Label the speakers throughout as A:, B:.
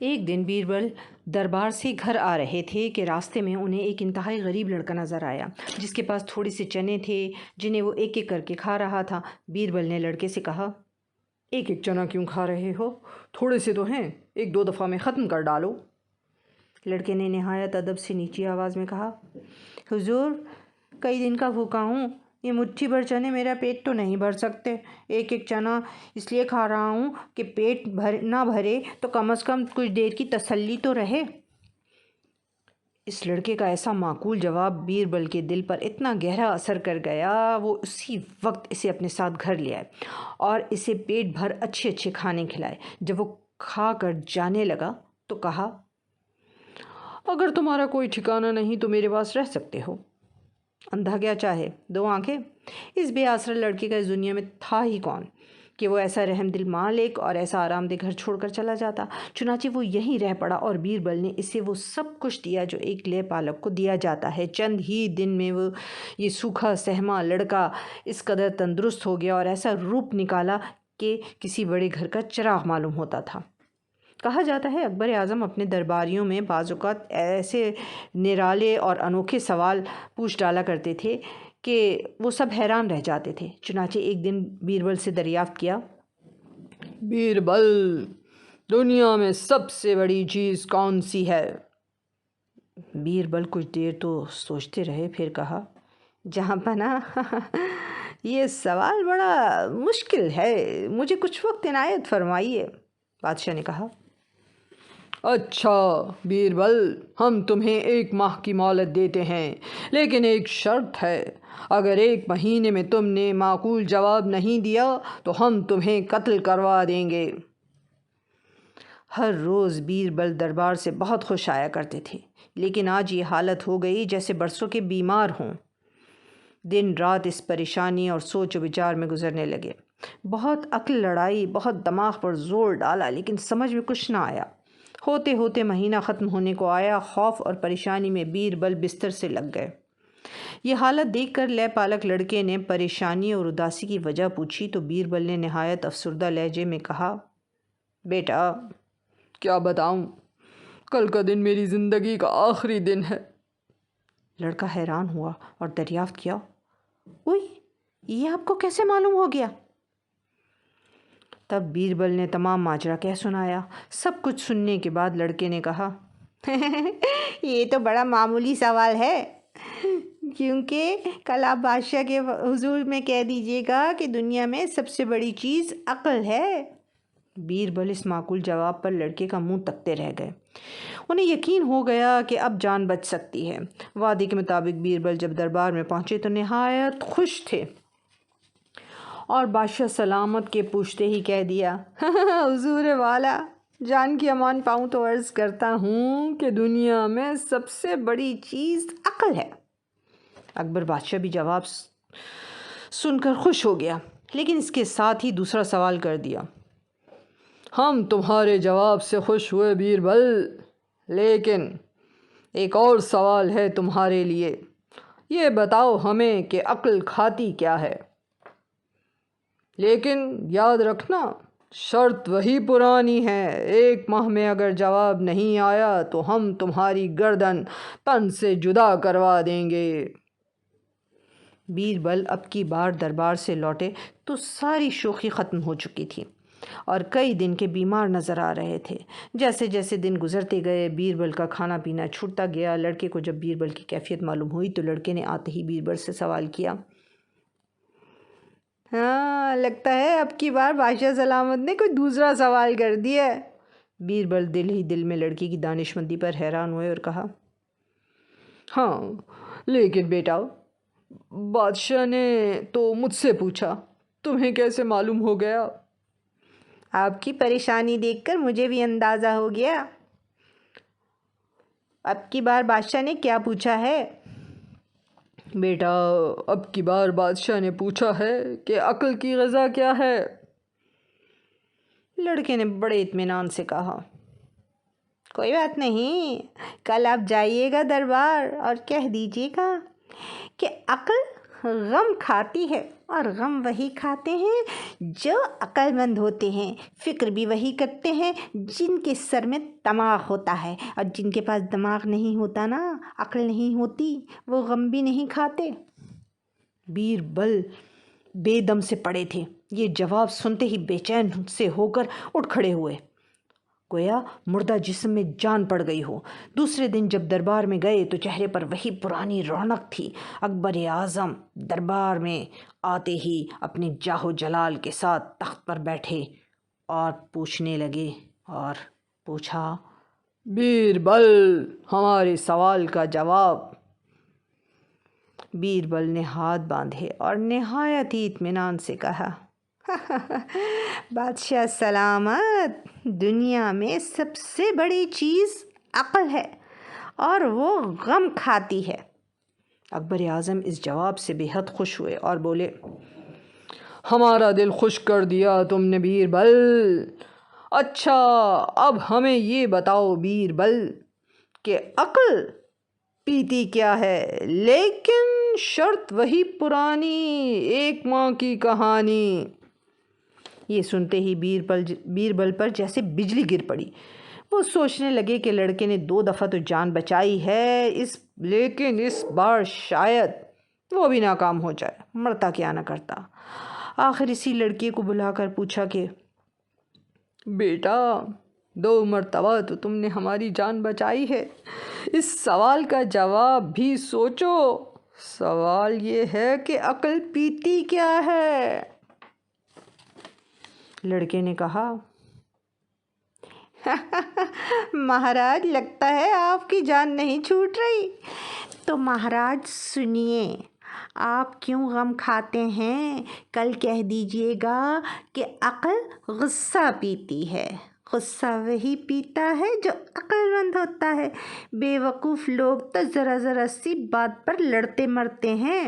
A: ایک دن بیربل دربار سے گھر آ رہے تھے کہ راستے میں انہیں ایک انتہائی غریب لڑکا نظر آیا جس کے پاس تھوڑے سے چنے تھے جنہیں وہ ایک ایک کر کے کھا رہا تھا۔ بیربل نے لڑکے سے کہا، ایک ایک چنا کیوں کھا رہے ہو؟ تھوڑے سے تو ہیں، ایک دو دفعہ میں ختم کر ڈالو۔ لڑکے نے نہایت ادب سے نیچی آواز میں کہا، حضور کئی دن کا بھوکا ہوں، یہ مٹھی بھر چنے میرا پیٹ تو نہیں بھر سکتے۔ ایک ایک چنا اس لیے کھا رہا ہوں کہ پیٹ نہ بھرے تو کم از کم کچھ دیر کی تسلی تو رہے۔ اس لڑکے کا ایسا معقول جواب بیربل کے دل پر اتنا گہرا اثر کر گیا، وہ اسی وقت اسے اپنے ساتھ گھر لے آئے اور اسے پیٹ بھر اچھے اچھے کھانے کھلائے۔ جب وہ کھا کر جانے لگا تو کہا، اگر تمہارا کوئی ٹھکانہ نہیں تو میرے پاس رہ سکتے ہو۔ اندھا کیا چاہے دو آنکھیں۔ اس بے آسرا لڑکے کا اس دنیا میں تھا ہی کون کہ وہ ایسا رحم دل مالک اور ایسا آرام دہ گھر چھوڑ کر چلا جاتا۔ چنانچہ وہ یہیں رہ پڑا اور بیربل نے اسے وہ سب کچھ دیا جو ایک لے پالک کو دیا جاتا ہے۔ چند ہی دن میں وہ یہ سوکھا سہما لڑکا اس قدر تندرست ہو گیا اور ایسا روپ نکالا کہ کسی بڑے گھر کا چراغ معلوم ہوتا تھا۔ کہا جاتا ہے اکبر اعظم اپنے درباریوں میں بعض اوقات ایسے نرالے اور انوکھے سوال پوچھ ڈالا کرتے تھے کہ وہ سب حیران رہ جاتے تھے۔ چنانچہ ایک دن بیربل سے دریافت کیا، بیربل، دنیا میں سب سے بڑی چیز کون سی ہے؟ بیربل کچھ دیر تو سوچتے رہے، پھر کہا، جہاں پناہ یہ سوال بڑا مشکل ہے، مجھے کچھ وقت عنایت فرمائیے۔ بادشاہ نے کہا، اچھا بیربل، ہم تمہیں 1 ماہ کی مہلت دیتے ہیں، لیکن ایک شرط ہے، اگر 1 مہینے میں تم نے معقول جواب نہیں دیا تو ہم تمہیں قتل کروا دیں گے۔ ہر روز بیربل دربار سے بہت خوش آیا کرتے تھے، لیکن آج یہ حالت ہو گئی جیسے برسوں کے بیمار ہوں۔ دن رات اس پریشانی اور سوچ و بچار میں گزرنے لگے۔ بہت عقل لڑائی، بہت دماغ پر زور ڈالا، لیکن سمجھ میں کچھ نہ آیا۔ ہوتے ہوتے مہینہ ختم ہونے کو آیا۔ خوف اور پریشانی میں بیربل بستر سے لگ گئے۔ یہ حالت دیکھ کر لے پالک لڑکے نے پریشانی اور اداسی کی وجہ پوچھی تو بیربل نے نہایت افسردہ لہجے میں کہا، بیٹا کیا بتاؤں، کل کا دن میری زندگی کا آخری دن ہے۔ لڑکا حیران ہوا اور دریافت کیا، اوئی، یہ آپ کو کیسے معلوم ہو گیا؟ تب بیربل نے تمام ماجرا کہہ سنایا۔ سب کچھ سننے کے بعد لڑکے نے کہا، یہ تو بڑا معمولی سوال ہے، کیونکہ کل آپ بادشاہ کے حضور میں کہہ دیجیے گا کہ دنیا میں سب سے بڑی چیز عقل ہے۔ بیربل اس معقول جواب پر لڑکے کا منہ تکتے رہ گئے۔ انہیں یقین ہو گیا کہ اب جان بچ سکتی ہے۔ وعدے کے مطابق بیربل جب دربار میں پہنچے تو نہایت خوش تھے اور بادشاہ سلامت کے پوچھتے ہی کہہ دیا، حضور والا، جان کی امان پاؤں تو عرض کرتا ہوں کہ دنیا میں سب سے بڑی چیز عقل ہے۔ اکبر بادشاہ بھی جواب سن کر خوش ہو گیا، لیکن اس کے ساتھ ہی دوسرا سوال کر دیا، ہم تمہارے جواب سے خوش ہوئے بیربل، لیکن ایک اور سوال ہے تمہارے لیے۔ یہ بتاؤ ہمیں کہ عقل کھاتی کیا ہے؟ لیکن یاد رکھنا، شرط وہی پرانی ہے، 1 ماہ میں اگر جواب نہیں آیا تو ہم تمہاری گردن تن سے جدا کروا دیں گے۔ بیربل اب کی بار دربار سے لوٹے تو ساری شوخی ختم ہو چکی تھی اور کئی دن کے بیمار نظر آ رہے تھے۔ جیسے جیسے دن گزرتے گئے بیربل کا کھانا پینا چھوٹتا گیا۔ لڑکے کو جب بیربل کی کیفیت معلوم ہوئی تو لڑکے نے آتے ہی بیربل سے سوال کیا، ہاں لگتا ہے اب کی بار بادشاہ سلامت نے کوئی دوسرا سوال کر دیا ہے۔ بیربل دل ہی دل میں لڑکی کی دانشمندی پر حیران ہوئے اور کہا، ہاں لیکن بیٹا، بادشاہ نے تو مجھ سے پوچھا، تمہیں کیسے معلوم ہو گیا؟ آپ کی پریشانی دیکھ کر مجھے بھی اندازہ ہو گیا۔ اب کی بار بادشاہ نے کیا پوچھا ہے؟ بیٹا، اب کی بار بادشاہ نے پوچھا ہے کہ عقل کی غذا کیا ہے۔ لڑکے نے بڑے اطمینان سے کہا، کوئی بات نہیں، کل آپ جائیے گا دربار اور کہہ دیجیے گا کہ عقل غم کھاتی ہے، اور غم وہی کھاتے ہیں جو عقل مند ہوتے ہیں، فکر بھی وہی کرتے ہیں جن کے سر میں دماغ ہوتا ہے، اور جن کے پاس دماغ نہیں ہوتا نا، عقل نہیں ہوتی، وہ غم بھی نہیں کھاتے۔ بیربل بے دم سے پڑے تھے۔ یہ جواب سنتے ہی بے چین سے ہو کر اٹھ کھڑے ہوئے، گویا مردہ جسم میں جان پڑ گئی ہو۔ دوسرے دن جب دربار میں گئے تو چہرے پر وہی پرانی رونق تھی۔ اکبر اعظم دربار میں آتے ہی اپنے جاہ و جلال کے ساتھ تخت پر بیٹھے اور پوچھا، بیربل، ہمارے سوال کا جواب۔ بیربل نے ہاتھ باندھے اور نہایت ہی اطمینان سے کہا، بادشاہ سلامت، دنیا میں سب سے بڑی چیز عقل ہے، اور وہ غم کھاتی ہے۔ اکبر اعظم اس جواب سے بے حد خوش ہوئے اور بولے، ہمارا دل خوش کر دیا تم نے بیربل۔ اچھا، اب ہمیں یہ بتاؤ بیربل کہ عقل پیتی کیا ہے، لیکن شرط وہی پرانی 1 ماہ کی کہانی۔ یہ سنتے ہی بیربل پر جیسے بجلی گر پڑی۔ وہ سوچنے لگے کہ لڑکے نے 2 دفعہ تو جان بچائی ہے، لیکن اس بار شاید وہ بھی ناکام ہو جائے، مرتا کیا نہ کرتا۔ آخر اسی لڑکے کو بلا کر پوچھا کہ بیٹا، 2 مرتبہ تو تم نے ہماری جان بچائی ہے، اس سوال کا جواب بھی سوچو۔ سوال یہ ہے کہ عقل پیتی کیا ہے؟ لڑکے نے کہا، مہاراج، لگتا ہے آپ کی جان نہیں چھوٹ رہی۔ تو مہاراج سنیے، آپ کیوں غم کھاتے ہیں؟ کل کہہ دیجئے گا کہ عقل غصہ پیتی ہے۔ غصہ وہی پیتا ہے جو عقل مند ہوتا ہے۔ بے وقوف لوگ تو ذرا سی بات پر لڑتے مرتے ہیں۔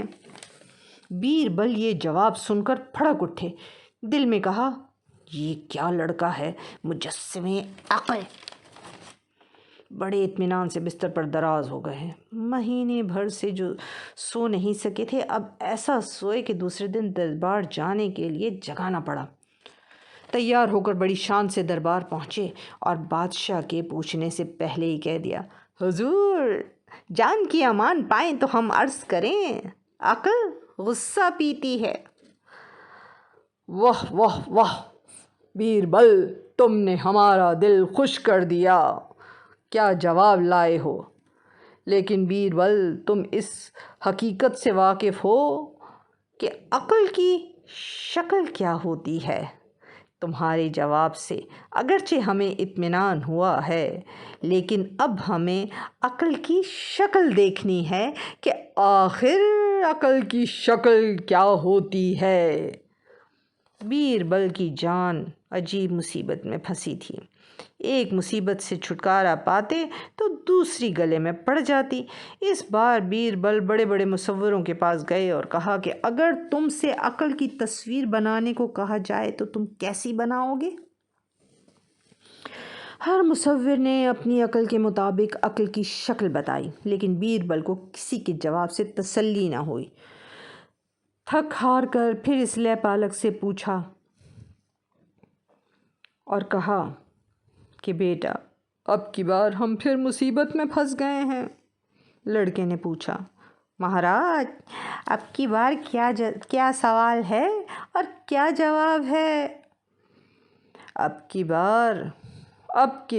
A: بیربل یہ جواب سن کر بھڑک اٹھے۔ دل میں کہا، یہ کیا لڑکا ہے، مجسمِ عقل۔ بڑے اطمینان سے بستر پر دراز ہو گئے۔ مہینے بھر سے جو سو نہیں سکے تھے، اب ایسا سوئے کہ دوسرے دن دربار جانے کے لیے جگانا پڑا۔ تیار ہو کر بڑی شان سے دربار پہنچے اور بادشاہ کے پوچھنے سے پہلے ہی کہہ دیا، حضور، جان کی امان پائیں تو ہم عرض کریں، عقل غصہ پیتی ہے۔ واہ واہ واہ، بیربل، تم نے ہمارا دل خوش کر دیا، کیا جواب لائے ہو۔ لیکن بیربل، تم اس حقیقت سے واقف ہو کہ عقل کی شکل کیا ہوتی ہے؟ تمہارے جواب سے اگرچہ ہمیں اطمینان ہوا ہے، لیکن اب ہمیں عقل کی شکل دیکھنی ہے کہ آخر عقل کی شکل کیا ہوتی ہے۔ بیربل کی جان عجیب مصیبت میں پھنسی تھی۔ ایک مصیبت سے چھٹکارا پاتے تو دوسری گلے میں پڑ جاتی۔ اس بار بیربل بڑے بڑے مصوروں کے پاس گئے اور کہا کہ اگر تم سے عقل کی تصویر بنانے کو کہا جائے تو تم کیسی بناؤ گے؟ ہر مصور نے اپنی عقل کے مطابق عقل کی شکل بتائی، لیکن بیربل کو کسی کے جواب سے تسلی نہ ہوئی۔ تھک ہار کر پھر اس لے پالک سے پوچھا اور کہا کہ بیٹا، اب کی بار ہم پھر مصیبت میں پھنس گئے ہیں۔ لڑکے نے پوچھا، مہاراج، اب کی بار کیا سوال ہے اور کیا جواب ہے؟ اب کی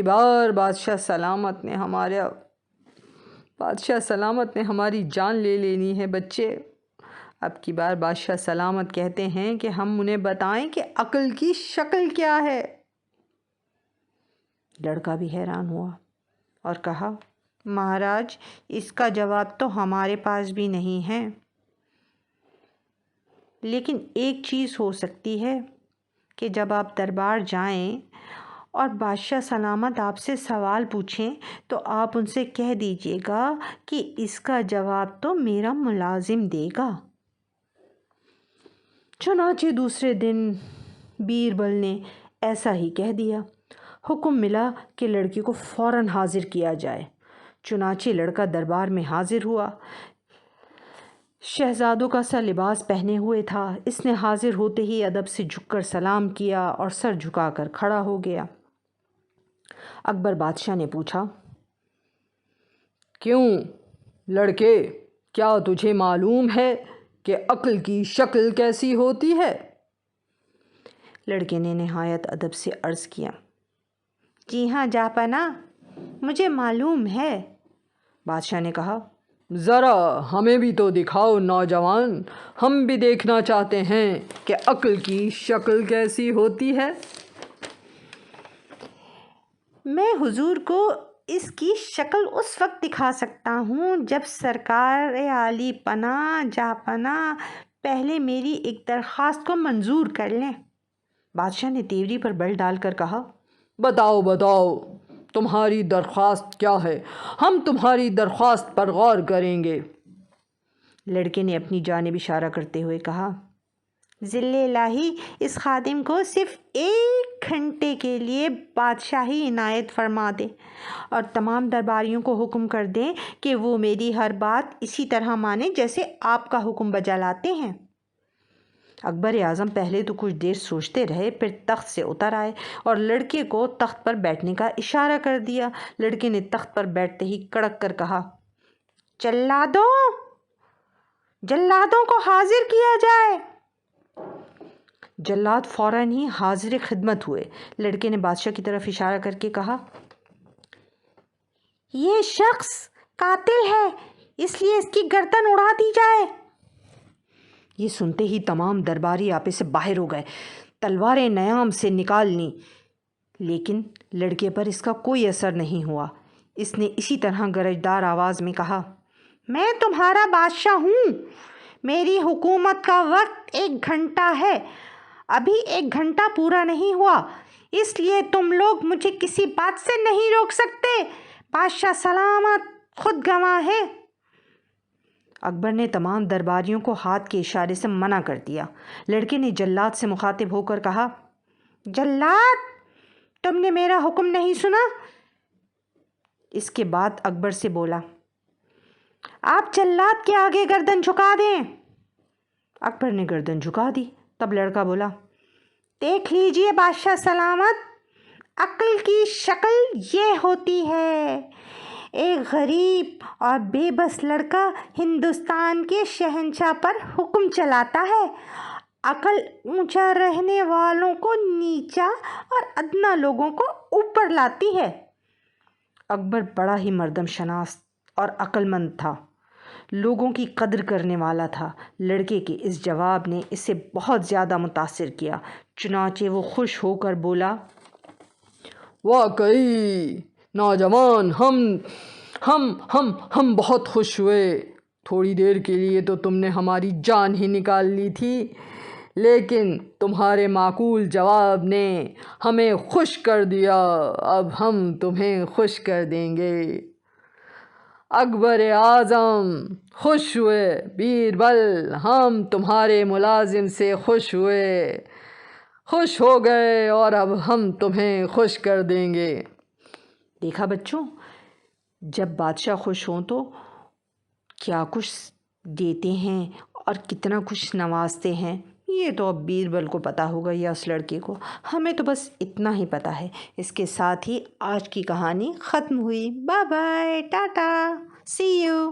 A: بار بادشاہ سلامت نے ہماری جان لے لینی ہے بچے۔ اب کی بار بادشاہ سلامت کہتے ہیں کہ ہم انہیں بتائیں کہ عقل کی شکل کیا ہے۔ لڑکا بھی حیران ہوا اور کہا، مہاراج، اس کا جواب تو ہمارے پاس بھی نہیں ہے، لیکن ایک چیز ہو سکتی ہے کہ جب آپ دربار جائیں اور بادشاہ سلامت آپ سے سوال پوچھیں تو آپ ان سے کہہ دیجیے گا کہ اس کا جواب تو میرا ملازم دے گا۔ چنانچہ دوسرے دن بیربل نے ایسا ہی کہہ دیا۔ حکم ملا کہ لڑکے کو فوراً حاضر کیا جائے۔ چنانچہ لڑکا دربار میں حاضر ہوا۔ شہزادوں کا سا لباس پہنے ہوئے تھا۔ اس نے حاضر ہوتے ہی ادب سے جھک کر سلام کیا اور سر جھکا کر کھڑا ہو گیا۔ اکبر بادشاہ نے پوچھا، کیوں لڑکے، کیا تجھے معلوم ہے کہ عقل کی شکل کیسی ہوتی ہے؟ لڑکے نے نہایت ادب سے عرض کیا، جی ہاں جہاں، مجھے معلوم ہے۔ بادشاہ نے کہا، ذرا ہمیں بھی تو دکھاؤ نوجوان، ہم بھی دیکھنا چاہتے ہیں کہ عقل کی شکل کیسی ہوتی ہے۔ میں حضور کو اس کی شکل اس وقت دکھا سکتا ہوں جب سرکار عالی پناہ جہاں پہلے میری ایک درخواست کو منظور کر لیں۔ بادشاہ نے تیوری پر بل ڈال کر کہا، بتاؤ بتاؤ، تمہاری درخواست کیا ہے؟ ہم تمہاری درخواست پر غور کریں گے۔ لڑکے نے اپنی جانب اشارہ کرتے ہوئے کہا، ذل الہی اس خادم کو صرف 1 گھنٹے کے لیے بادشاہی عنایت فرما دے اور تمام درباریوں کو حکم کر دیں کہ وہ میری ہر بات اسی طرح مانیں جیسے آپ کا حکم بجا لاتے ہیں۔ اکبر اعظم پہلے تو کچھ دیر سوچتے رہے، پھر تخت سے اتر آئے اور لڑکے کو تخت پر بیٹھنے کا اشارہ کر دیا۔ لڑکے نے تخت پر بیٹھتے ہی کڑک کر کہا، جلادوں کو حاضر کیا جائے۔ جلاد فوراً ہی حاضر خدمت ہوئے۔ لڑکے نے بادشاہ کی طرف اشارہ کر کے کہا، یہ شخص قاتل ہے، اس لیے اس کی گردن اڑا دی جائے۔ یہ سنتے ہی تمام درباری آپے سے باہر ہو گئے، تلواریں نیام سے نکال لیں، لیکن لڑکے پر اس کا کوئی اثر نہیں ہوا۔ اس نے اسی طرح گرجدار آواز میں کہا، میں تمہارا بادشاہ ہوں، میری حکومت کا وقت 1 گھنٹہ ہے، ابھی 1 گھنٹہ پورا نہیں ہوا، اس لیے تم لوگ مجھے کسی بات سے نہیں روک سکتے۔ بادشاہ سلامت، خود گواہ ہے۔ اکبر نے تمام درباریوں کو ہاتھ کے اشارے سے منع کر دیا۔ لڑکے نے جلاد سے مخاطب ہو کر کہا، جلاد، تم نے میرا حکم نہیں سنا؟ اس کے بعد اکبر سے بولا، آپ جلاد کے آگے گردن جھکا دیں۔ اکبر نے گردن جھکا دی۔ تب لڑکا بولا، دیکھ لیجئے بادشاہ سلامت، عقل کی شکل یہ ہوتی ہے۔ ایک غریب اور بے بس لڑکا ہندوستان کے شہنشاہ پر حکم چلاتا ہے۔ عقل اونچا رہنے والوں کو نیچا اور ادنا لوگوں کو اوپر لاتی ہے۔ اکبر بڑا ہی مردم شناس اور عقل مند تھا، لوگوں کی قدر کرنے والا تھا۔ لڑکے کے اس جواب نے اسے بہت زیادہ متاثر کیا، چنانچہ وہ خوش ہو کر بولا، واقعی نوجوان، ہم بہت خوش ہوئے۔ تھوڑی دیر کے لیے تو تم نے ہماری جان ہی نکال لی تھی، لیکن تمہارے معقول جواب نے ہمیں خوش کر دیا۔ اب ہم تمہیں خوش کر دیں گے۔ اکبر اعظم خوش ہوئے، بیربل ہم تمہارے ملازم سے خوش ہوئے، خوش ہو گئے، اور اب ہم تمہیں خوش کر دیں گے۔ دیکھا بچوں، جب بادشاہ خوش ہوں تو کیا کچھ دیتے ہیں اور کتنا کچھ نوازتے ہیں، یہ تو اب بیربل کو پتہ ہوگا یا اس لڑکے کو، ہمیں تو بس اتنا ہی پتہ ہے۔ اس کے ساتھ ہی آج کی کہانی ختم ہوئی۔ Bye bye, tata, see you.